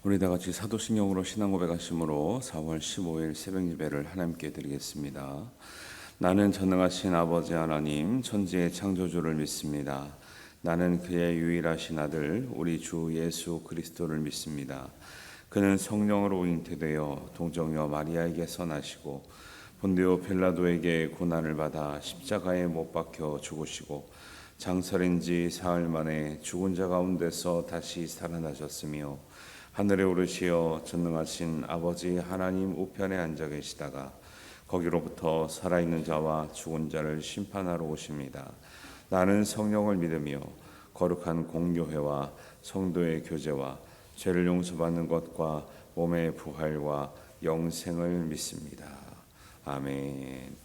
우리 다 같이 사도신경으로 신앙 고백하심으로 4월 15일 새벽 예배를 하나님께 드리겠습니다. 나는 전능하신 아버지 하나님 천지의 창조주를 믿습니다. 나는 그의 유일하신 아들 우리 주 예수 그리스도를 믿습니다. 그는 성령으로 잉태되어 동정녀 마리아에게서 나시고 본디오 빌라도에게 고난을 받아 십자가에 못 박혀 죽으시고 장설인 지 사흘 만에 죽은 자 가운데서 다시 살아나셨으며 하늘에 오르시어 전능하신 아버지 하나님 우편에 앉아 계시다가 거기로부터 살아있는 자와 죽은 자를 심판하러 오십니다. 나는 성령을 믿으며 거룩한 공교회와 성도의 교제와 죄를 용서받는 것과 몸의 부활과 영생을 믿습니다. 아멘.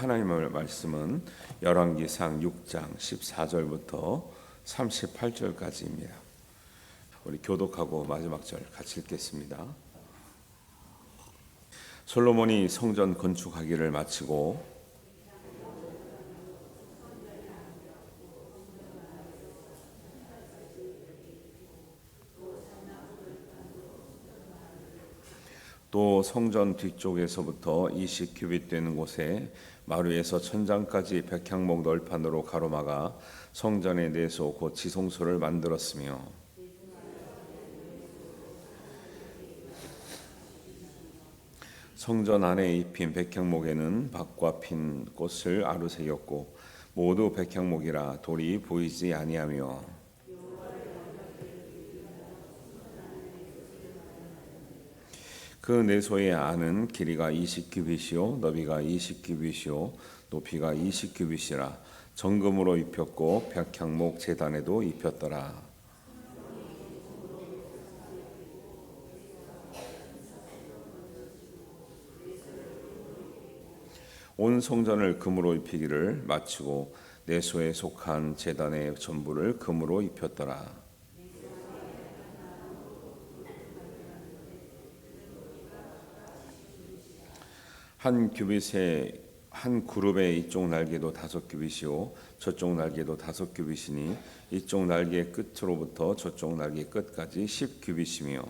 하나님의 말씀은 열왕기상 6장 14절부터 38절까지입니다. 우리 교독하고 마지막 절 같이 읽겠습니다. 솔로몬이 성전 건축하기를 마치고 또 성전 뒤쪽에서부터 20규빗 되는 곳에 마루에서 천장까지 백향목 널판으로 가로막아 성전의 내소 곧 지성소를 만들었으며 성전 안에 입힌 백향목에는 밭과 핀 꽃을 아루새겼고 모두 백향목이라 돌이 보이지 아니하며 그 내소의 안은 길이가 20규빗이요 너비가 20규빗이요 높이가 20규빗이라 정금으로 입혔고 백향목 제단에도 입혔더라. 온 성전을 금으로 입히기를 마치고 내소에 속한 제단의 전부를 금으로 입혔더라. 한 규빗에 한 그룹의 이쪽 날개도 5규빗이요 저쪽 날개도 5규빗이니 이쪽 날개 끝으로부터 저쪽 날개 끝까지 10규빗이며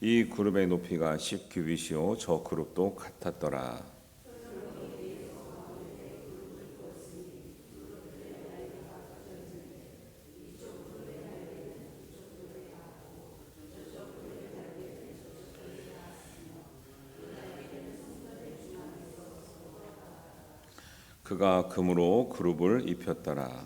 이 그룹의 높이가 10규빗이요 저 그룹도 같았더라. 그가 금으로 그룹을 입혔더라.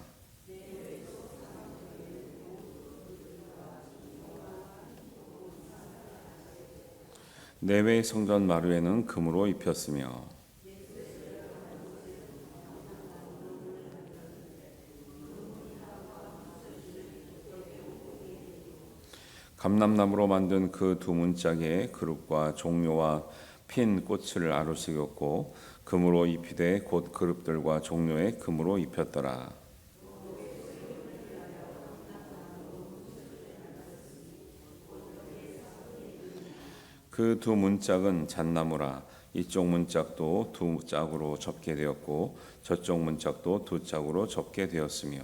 내외 성전 마루에는 금으로 입혔으며 감람나무로 만든 그 두 문짝에 그룹과 종려와 핀 꽃을 아루새겼고 금으로 입히되 곧 그룹들과 종려에 금으로 입혔더라. 그 두 문짝은 잣나무라. 이쪽 문짝도 두 짝으로 접게 되었고 저쪽 문짝도 두 짝으로 접게 되었으며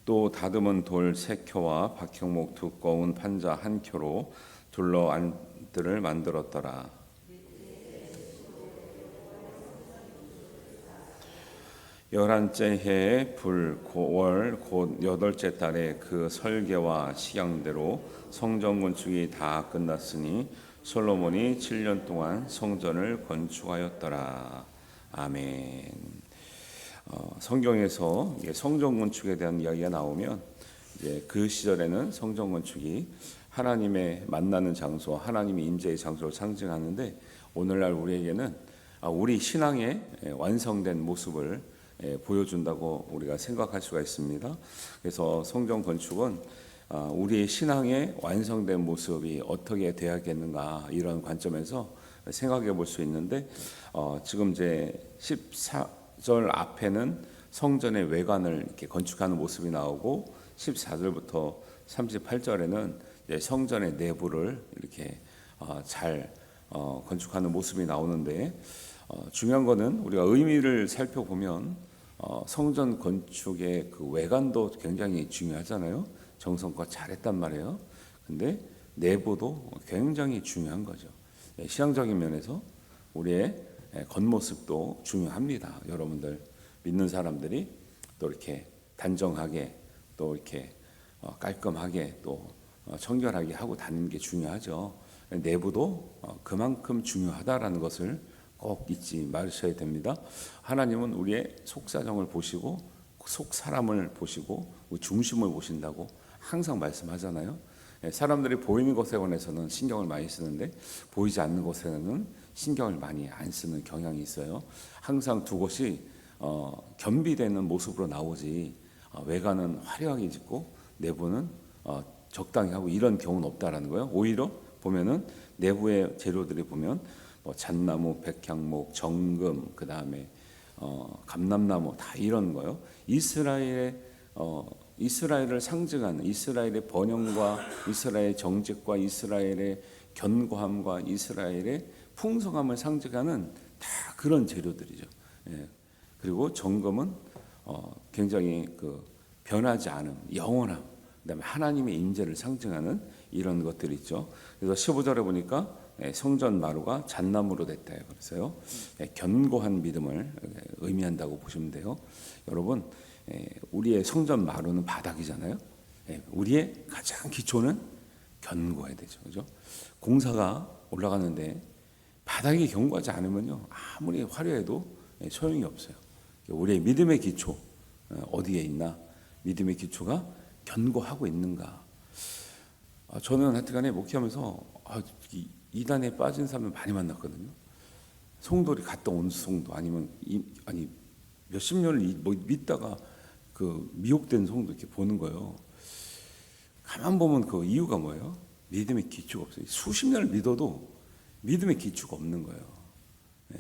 또 다듬은 돌 세 켜와 박형목 두꺼운 판자 한 켜로 둘러 안들을 만들었더라. 열한째 해에 월 곧 여덟째 달에 그 설계와 식양대로 성전 건축이 다 끝났으니 솔로몬이 7년 동안 성전을 건축하였더라. 아멘. 성경에서 성전 건축에 대한 이야기가 나오면 이제 그 시절에는 성전 건축이 하나님의 만나는 장소, 하나님의 임재의 장소를 상징하는데 오늘날 우리에게는 우리 신앙의 완성된 모습을 보여준다고 우리가 생각할 수가 있습니다. 그래서 성전 건축은 우리의 신앙의 완성된 모습이 어떻게 되어야겠는가 이런 관점에서 생각해 볼 수 있는데 지금 이제 14절 앞에는 성전의 외관을 이렇게 건축하는 모습이 나오고 14절부터 38절에는 성전의 내부를 이렇게 잘 건축하는 모습이 나오는데 중요한 거는 우리가 의미를 살펴보면 성전 건축의 그 외관도 굉장히 중요하잖아요. 정성껏 잘했단 말이에요. 근데 내부도 굉장히 중요한 거죠. 신앙적인 면에서 우리의 겉모습도 중요합니다. 여러분들 믿는 사람들이 또 이렇게 단정하게 또 이렇게 깔끔하게 또 청결하게 하고 다니는 게 중요하죠. 내부도 그만큼 중요하다라는 것을 꼭 잊지 마셔야 됩니다. 하나님은 우리의 속사정을 보시고 속 사람을 보시고 중심을 보신다고 항상 말씀하잖아요. 사람들이 보이는 것에 관해서는 신경을 많이 쓰는데 보이지 않는 것에는 신경을 많이 안 쓰는 경향이 있어요. 항상 두 곳이 겸비되는 모습으로 나오지 외관은 화려하게 짓고 내부는 적당히 하고 이런 경우는 없다라는 거예요. 오히려 보면은 내부의 재료들이 보면 잣나무, 백향목, 정금, 그 다음에 감람나무 다 이런 거요. 이스라엘을 상징하는 이스라엘의 번영과 이스라엘의 정직과 이스라엘의 견고함과 이스라엘의 풍성함을 상징하는 다 그런 재료들이죠. 그리고 정금은 굉장히 그 변하지 않은 영원함, 그다음에 하나님의 임재를 상징하는 이런 것들이 있죠. 그래서 15절에 보니까 성전 마루가 잣나무로 됐다. 그래서요 견고한 믿음을 의미한다고 보시면 돼요. 여러분 우리의 성전 마루는 바닥이잖아요. 우리의 가장 기초는 견고해야 되죠. 그죠? 공사가 올라가는데 바닥이 견고하지 않으면요 아무리 화려해도 소용이 없어요. 우리의 믿음의 기초 어디에 있나? 믿음의 기초가 견고하고 있는가? 저는 하여튼간에 목회하면서 이단에 빠진 사람을 많이 만났거든요. 성도들이 갔다 온 성도 아니면 몇십 년을 믿다가 그 미혹된 성도 이렇게 보는 거예요. 가만 보면 그 이유가 뭐예요? 믿음의 기초가 없어요. 수십 년을 믿어도 믿음의 기초가 없는 거예요.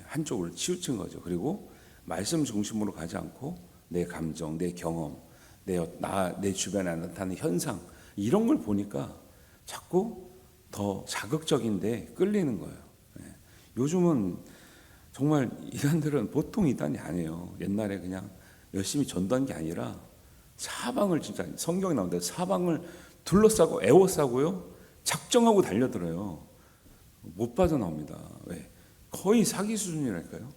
한쪽으로 치우친 거죠. 그리고 말씀 중심으로 가지 않고 내 감정, 내 경험, 내 주변에 나타나는 현상 이런 걸 보니까 자꾸 더 자극적인데 끌리는 거예요. 요즘은 정말 이단들은 보통 이단이 아니에요. 옛날에 그냥 열심히 전도한 게 아니라 사방을 진짜 성경에 나오는데 사방을 둘러싸고 애워싸고요 작정하고 달려들어요. 못 빠져나옵니다. 왜? 거의 사기 수준이랄까요?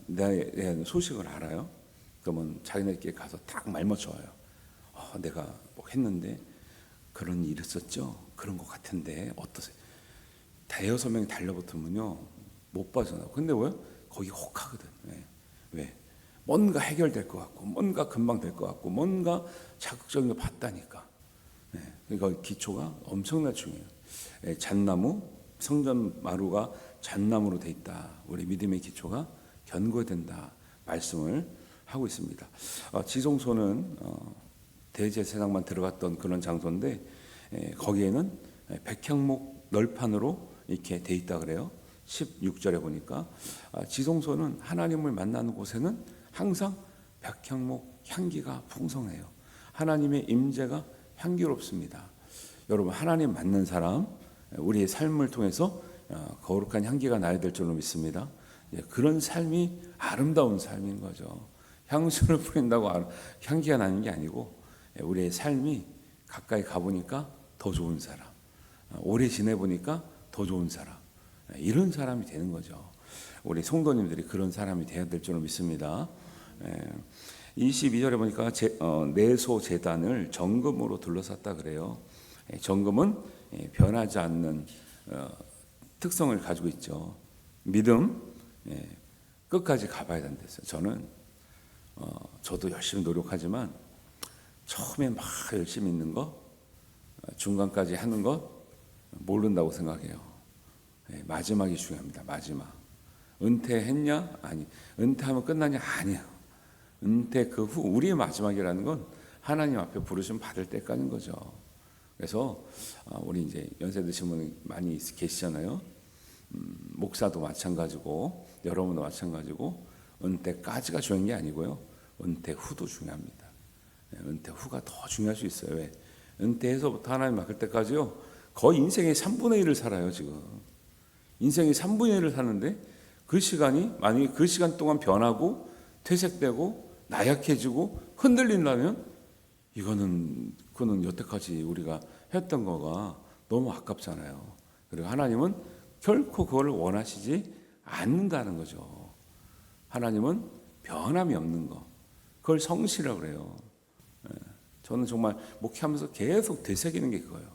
내 소식을 알아요. 그러면 자기네끼리 가서 딱 말맞춰와요. 내가 뭐 했는데 그런 일 있었죠? 그런 것 같은데 어떠세요? 대여섯 명이 달려붙으면요 못 빠져나와. 근데 왜? 거기 혹하거든. 왜? 뭔가 해결될 것 같고, 뭔가 금방 될 것 같고, 뭔가 자극적인 거 봤다니까. 그러니까 기초가 엄청나게 중요해요. 잣나무, 성전 마루가 잣나무로 돼 있다. 우리 믿음의 기초가 견고해된다. 말씀을 하고 있습니다. 지성소는 대제사장만 들어갔던 그런 장소인데 거기에는 백향목 널판으로 이렇게 돼 있다 그래요. 16절에 보니까 지성소는 하나님을 만나는 곳에는 항상 백향목 향기가 풍성해요. 하나님의 임재가 향기롭습니다. 여러분, 하나님 만난 사람, 우리의 삶을 통해서 거룩한 향기가 나야 될 줄로 믿습니다. 그런 삶이 아름다운 삶인 거죠. 향수를 뿌린다고 향기가 나는 게 아니고 우리의 삶이 가까이 가보니까 더 좋은 사람, 오래 지내보니까 더 좋은 사람, 이런 사람이 되는 거죠. 우리 성도님들이 그런 사람이 되어야 될 줄로 믿습니다. 22절에 보니까 내소 제단을 정금으로 둘러쌌다 그래요. 정금은 변하지 않는 특성을 가지고 있죠. 믿음 끝까지 가봐야 된댔어요. 저도 열심히 노력하지만 처음에 막 열심히 있는 거, 중간까지 하는 거 모른다고 생각해요. 마지막이 중요합니다. 마지막. 은퇴했냐? 아니. 은퇴하면 끝나냐? 아니야. 은퇴 그 후 우리의 마지막이라는 건 하나님 앞에 부르심 받을 때까지인 거죠. 그래서 우리 이제 연세 드신 분이 많이 계시잖아요. 목사도 마찬가지고 여러분도 마찬가지고 은퇴까지가 중요한 게 아니고요. 은퇴 후도 중요합니다. 은퇴 후가 더 중요할 수 있어요. 왜? 은퇴해서부터 하나님 맡을 때까지요. 거의 인생의 3분의 1을 살아요. 지금 인생의 3분의 1을 사는데 그 시간이 만약에 그 시간 동안 변하고 퇴색되고 나약해지고 흔들린다면 그거는 여태까지 우리가 했던 거가 너무 아깝잖아요. 그리고 하나님은 결코 그걸 원하시지 않는다는 거죠. 하나님은 변함이 없는 거, 그걸 성실이라고 그래요. 저는 정말 목회하면서 계속 되새기는 게 그거예요.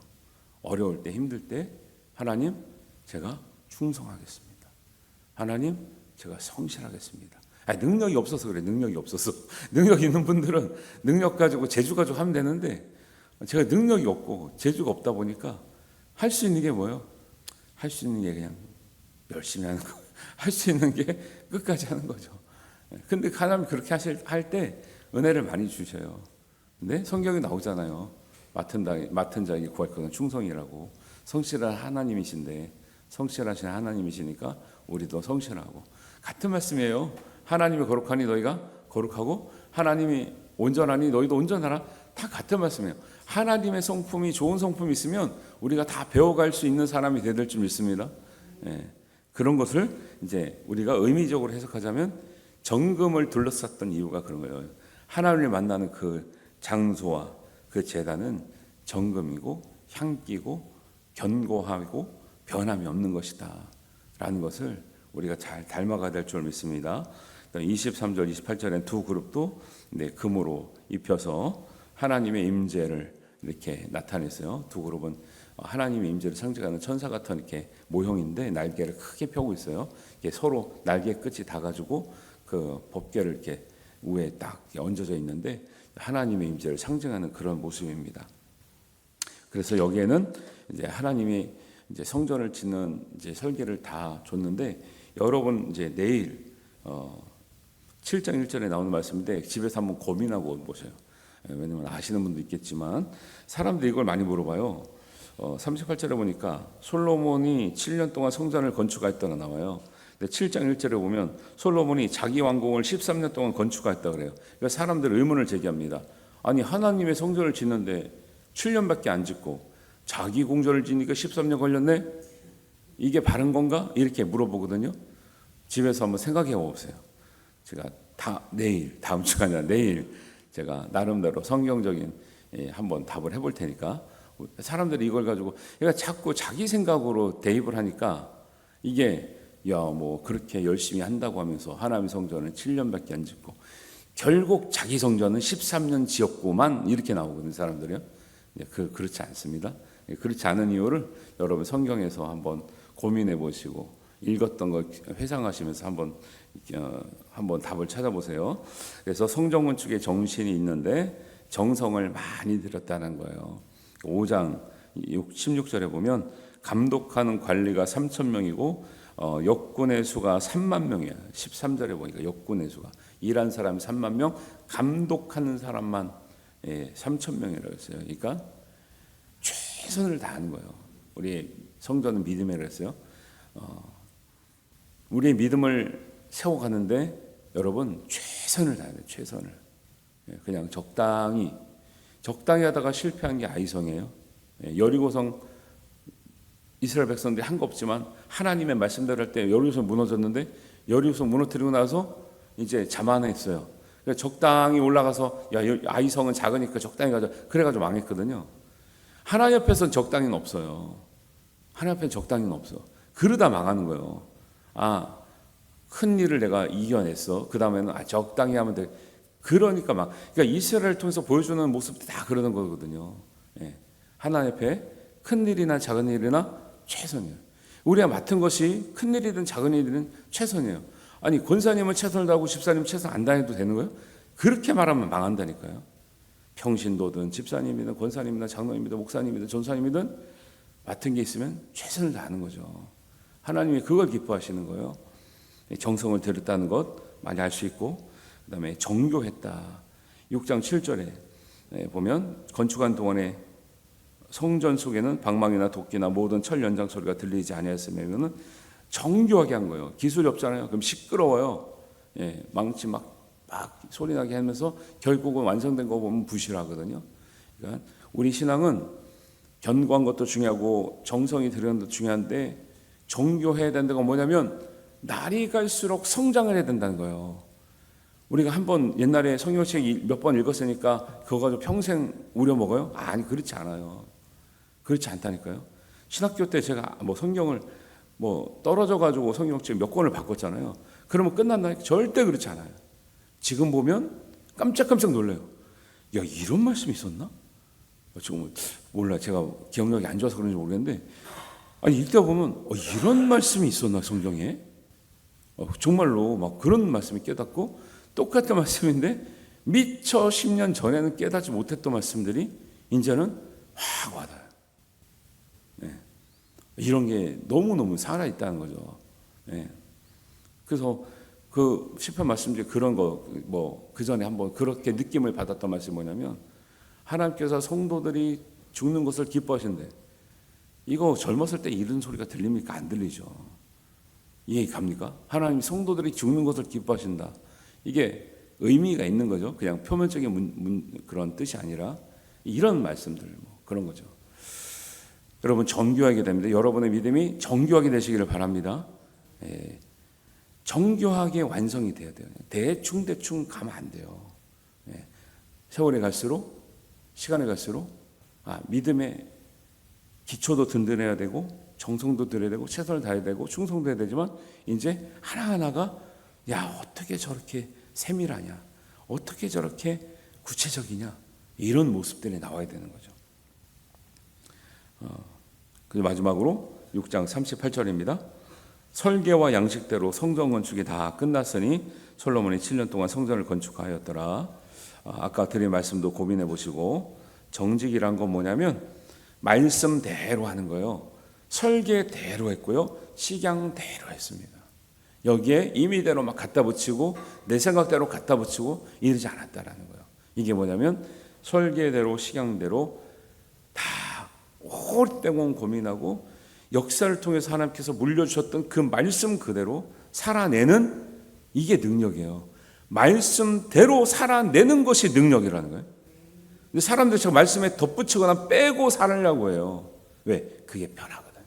어려울 때, 힘들 때 하나님, 제가 충성하겠습니다. 하나님, 제가 성실하겠습니다. 능력이 없어서 그래. 능력이 없어서. 능력 있는 분들은 능력 가지고 재주 가지고 하면 되는데 제가 능력이 없고 재주가 없다 보니까 할 수 있는 게 뭐예요? 할 수 있는 게 그냥 열심히 하는 거. 할 수 있는 게 끝까지 하는 거죠. 근데 하나님 그렇게 할 때 은혜를 많이 주셔요. 근데 성경에 나오잖아요. 맡은 자에게 구할 것은 충성이라고. 성실한 하나님이신데, 성실하신 하나님이시니까 우리도 성실하고. 같은 말씀이에요. 하나님이 거룩하니 너희가 거룩하고 하나님이 온전하니 너희도 온전하라. 다 같은 말씀이에요. 하나님의 성품이 좋은 성품이 있으면 우리가 다 배워갈 수 있는 사람이 되야 될 줄 믿습니다. 그런 것을 이제 우리가 의미적으로 해석하자면 정금을 둘러쌌던 이유가 그런 거예요. 하나님을 만나는 그 장소와 그 제단은 정금이고 향기고 견고하고 변함이 없는 것이다 라는 것을 우리가 잘 닮아가야 될 줄 믿습니다. 23절, 28절엔 두 그룹도 금으로 입혀서 하나님의 임재를 이렇게 나타냈어요. 두 그룹은 하나님의 임재를 상징하는 천사 같은 이렇게 모형인데 날개를 크게 펴고 있어요. 이게 서로 날개 끝이 닿아가지고 그 법궤를 이렇게 위에 딱 얹어져 있는데 하나님의 임재를 상징하는 그런 모습입니다. 그래서 여기에는 이제 하나님이 이제 성전을 짓는 이제 설계를 다 줬는데 여러분 이제 내일 7장 1절에 나오는 말씀인데 집에서 한번 고민하고 보세요. 왜냐면 아시는 분도 있겠지만 사람들이 이걸 많이 물어봐요. 38절에 보니까 솔로몬이 7년 동안 성전을 건축하였다가 나와요. 근데 7장 1절에 보면 솔로몬이 자기 왕궁을 13년 동안 건축하였다 그래요. 그러니까 사람들이 의문을 제기합니다. 아니 하나님의 성전을 짓는데 7년밖에 안 짓고 자기 궁전을 짓니까 13년 걸렸네? 이게 바른 건가? 이렇게 물어보거든요. 집에서 한번 생각해 보세요. 제가 다음 주가 아니라 내일 제가 나름대로 성경적인 한번 답을 해볼 테니까 사람들이 이걸 가지고 그러니까 자꾸 자기 생각으로 대입을 하니까 이게 뭐 그렇게 열심히 한다고 하면서 하나님 성전은 7년밖에 안 짓고 결국 자기 성전은 13년 지었구만 이렇게 나오거든요. 사람들이요. 그렇지 않습니다. 그렇지 않은 이유를 여러분 성경에서 한번 고민해 보시고 읽었던 걸 회상하시면서 한번 답을 찾아보세요. 그래서 성전 건축에 정신이 있는데 정성을 많이 들였다는 거예요. 5장 16절에 보면 감독하는 관리가 3,000명이고 역군의 수가 3만 명이야. 13절에 보니까 역군의 수가 일한 사람이 3만 명, 감독하는 사람만 3,000명이라고 했어요. 그러니까 최선을 다하는 거예요. 우리 성전은 믿음이라고 했어요. 우리의 믿음을 세워가는데 여러분 최선을 다해야 돼요. 최선을. 그냥 적당히 하다가 실패한 게 아이성이에요. 여리고성 이스라엘 백성들이 한 거 없지만 하나님의 말씀대로 할 때 여리고성 무너졌는데 여리고성 무너뜨리고 나서 이제 자만했어요. 그러니까 적당히 올라가서 야 아이성은 작으니까 적당히 가자. 그래가지고 망했거든요. 하나님 앞에서는 적당히는 없어요. 하나님 앞에는 적당히는 없어. 그러다 망하는 거예요. 큰 일을 내가 이겨냈어. 그 다음에는 적당히 하면 돼. 그러니까 이스라엘을 통해서 보여주는 모습도 다 그러는 거거든요. 하나님 앞에 큰 일이나 작은 일이나 최선이에요. 우리가 맡은 것이 큰 일이든 작은 일이든 최선이에요. 아니 권사님은 최선을 다하고 집사님은 최선 안 다해도 되는 거예요? 그렇게 말하면 망한다니까요. 평신도든 집사님이든 권사님이든 장로님이든 목사님이든 전사님이든 맡은 게 있으면 최선을 다하는 거죠. 하나님이 그걸 기뻐하시는 거예요. 정성을 들였다는 것 많이 알 수 있고, 그 다음에 정교했다. 6장 7절에 보면 건축한 동안에 성전 속에는 방망이나 도끼나 모든 철 연장 소리가 들리지 아니하였으면 정교하게 한 거예요. 기술이 없잖아요. 그럼 시끄러워요. 망치 막 소리 나게 하면서 결국은 완성된 거 보면 부실하거든요. 그러니까 우리 신앙은 견고한 것도 중요하고 정성이 들여는 것도 중요한데 정교해야 된다는 건 뭐냐면 날이 갈수록 성장을 해야 된다는 거예요. 우리가 한번 옛날에 성경책 몇 번 읽었으니까 그거 가지고 평생 우려먹어요? 아니 그렇지 않아요. 그렇지 않다니까요. 신학교 때 제가 성경을 떨어져 가지고 성경책 몇 권을 바꿨잖아요. 그러면 끝났나요? 절대 그렇지 않아요. 지금 보면 깜짝깜짝 놀라요. 야 이런 말씀이 있었나? 지금 몰라. 제가 기억력이 안 좋아서 그런지 모르겠는데 읽다 보면 이런 말씀이 있었나 성경에? 정말로 막 그런 말씀이 깨닫고 똑같은 말씀인데 미처 10년 전에는 깨닫지 못했던 말씀들이 이제는 확 와닿아요. 이런 게 너무너무 살아있다는 거죠. 그래서 그 시편 말씀 중에 그런 거 그 전에 한번 그렇게 느낌을 받았던 말씀이 뭐냐면 하나님께서 성도들이 죽는 것을 기뻐하시는데 이거 젊었을 때 이런 소리가 들립니까? 안 들리죠. 이해 갑니까? 하나님 성도들이 죽는 것을 기뻐하신다. 이게 의미가 있는 거죠. 그냥 표면적인 그런 뜻이 아니라 이런 말씀들 그런 거죠. 여러분 정교하게 됩니다. 여러분의 믿음이 정교하게 되시기를 바랍니다. 정교하게 완성이 돼야 돼요. 대충 가면 안 돼요. 세월이 갈수록 시간이 갈수록 믿음의 기초도 든든해야 되고 정성도 들여야 되고 최선을 다해야 되고 충성도 해야 되지만 이제 하나하나가 야 어떻게 저렇게 세밀하냐, 어떻게 저렇게 구체적이냐 이런 모습들이 나와야 되는 거죠. 그리고 마지막으로 6장 38절입니다. 설계와 양식대로 성전 건축이 다 끝났으니 솔로몬이 7년 동안 성전을 건축하였더라. 아까 드린 말씀도 고민해 보시고 정직이란 건 뭐냐면 말씀대로 하는 거예요. 설계대로 했고요. 식양대로 했습니다. 여기에 임의대로 막 갖다 붙이고 내 생각대로 갖다 붙이고 이러지 않았다라는 거예요. 이게 뭐냐면 설계대로 식양대로 다 오랫동안 고민하고 역사를 통해서 하나님께서 물려주셨던 그 말씀 그대로 살아내는 이게 능력이에요. 말씀대로 살아내는 것이 능력이라는 거예요. 근데 사람들이 저 말씀에 덧붙이거나 빼고 살으려고 해요. 왜? 그게 편하거든.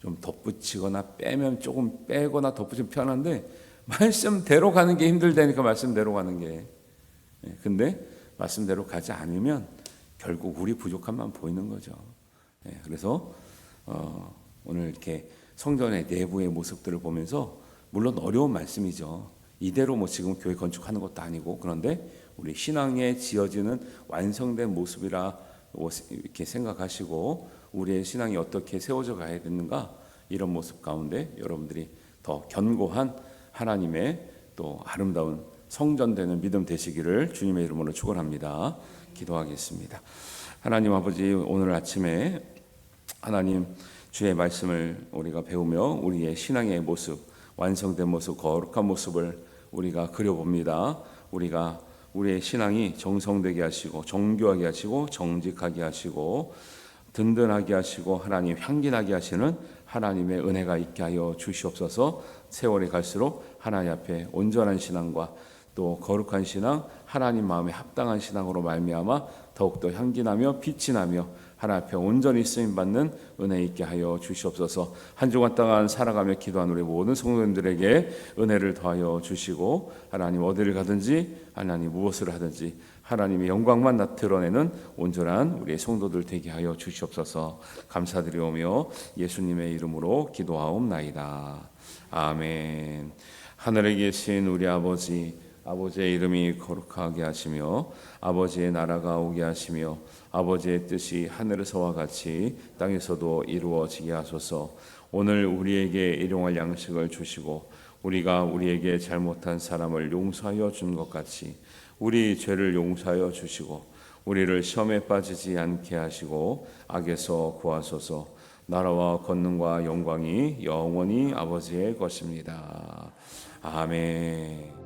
좀 덧붙이거나 빼면 조금 빼거나 덧붙이면 편한데 말씀대로 가는 게 힘들다니까 말씀대로 가는 게. 근데 말씀대로 가지 않으면 결국 우리 부족함만 보이는 거죠. 그래서 오늘 이렇게 성전의 내부의 모습들을 보면서 물론 어려운 말씀이죠. 이대로 지금 교회 건축하는 것도 아니고 그런데 우리 신앙에 지어지는 완성된 모습이라 이렇게 생각하시고 우리의 신앙이 어떻게 세워져 가야 되는가 이런 모습 가운데 여러분들이 더 견고한 하나님의 또 아름다운 성전되는 믿음 되시기를 주님의 이름으로 축원합니다. 기도하겠습니다. 하나님 아버지, 오늘 아침에 하나님 주의 말씀을 우리가 배우며 우리의 신앙의 모습, 완성된 모습, 거룩한 모습을 우리가 그려봅니다. 우리가 우리의 신앙이 정성되게 하시고 정교하게 하시고 정직하게 하시고 든든하게 하시고 하나님 향기나게 하시는 하나님의 은혜가 있게 하여 주시옵소서. 세월이 갈수록 하나님 앞에 온전한 신앙과 또 거룩한 신앙, 하나님 마음에 합당한 신앙으로 말미암아 더욱더 향기나며 빛이 나며 하나님 앞에 온전히 쓰임받는 은혜 있게 하여 주시옵소서. 한 주간 동안 살아가며 기도한 우리 모든 성도님들에게 은혜를 더하여 주시고 하나님 어디를 가든지 하나님 무엇을 하든지 하나님의 영광만 나타내는 온전한 우리의 성도들 되게 하여 주시옵소서. 감사드리오며 예수님의 이름으로 기도하옵나이다. 아멘. 하늘에 계신 우리 아버지, 아버지의 이름이 거룩하게 하시며 아버지의 나라가 오게 하시며 아버지의 뜻이 하늘에서와 같이 땅에서도 이루어지게 하소서. 오늘 우리에게 일용할 양식을 주시고 우리가 우리에게 잘못한 사람을 용서하여 준 것 같이 우리 죄를 용서하여 주시고 우리를 시험에 빠지지 않게 하시고 악에서 구하소서. 나라와 권능과 영광이 영원히 아버지의 것입니다. 아멘.